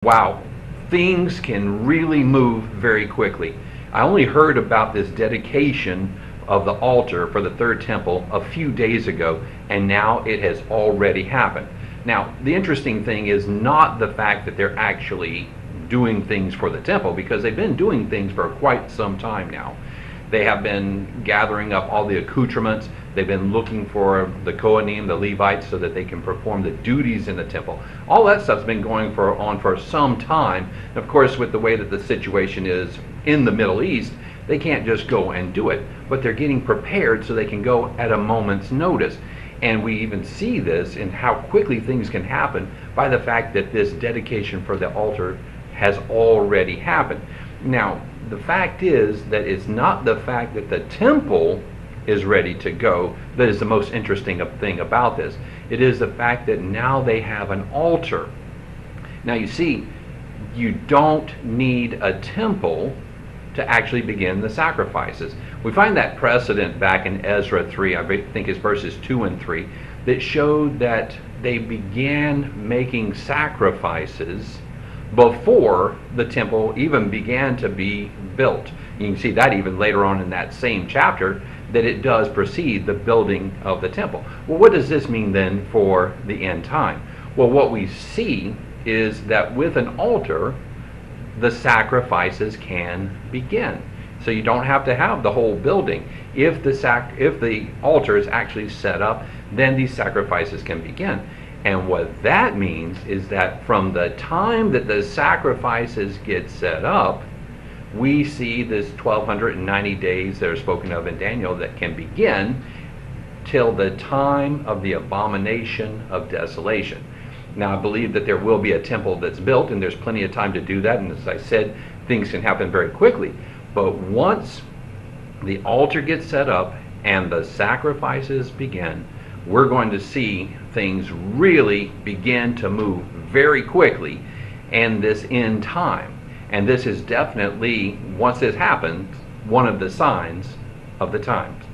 Wow, things can really move very quickly. I only heard about this dedication of the altar for the third temple a few days ago, and now it has already happened. Now, the interesting thing is not the fact that they're actually doing things for the temple, because they've been doing things for quite some time now. They have been gathering up all the accoutrements. They've been looking for the Kohanim, the Levites, so that they can perform the duties in the temple. All that stuff's been going on for some time. Of course, with the way that the situation is in the Middle East, they can't just go and do it, but they're getting prepared so they can go at a moment's notice. And we even see this in how quickly things can happen by the fact that this dedication for the altar has already happened. Now, the fact is that it's not the fact that the temple is ready to go that is the most interesting thing about this. It is the fact that now they have an altar. Now you see, you don't need a temple to actually begin the sacrifices. We find that precedent back in Ezra 3, I think it's verses 2 and 3, that showed that they began making sacrifices before the temple even began to be built. You can see that even later on in that same chapter, that it does precede the building of the temple. Well, what does this mean then for the end time? Well, what we see is that with an altar, the sacrifices can begin. So you don't have to have the whole building. If the altar is actually set up, then these sacrifices can begin. And what that means is that from the time that the sacrifices get set up, we see this 1290 days that are spoken of in Daniel that can begin till the time of the abomination of desolation. Now, I believe that there will be a temple that's built, and there's plenty of time to do that. And as I said, things can happen very quickly. But once the altar gets set up and the sacrifices begin, we're going to see things really begin to move very quickly in this end time. And this is definitely, once this happens, one of the signs of the times.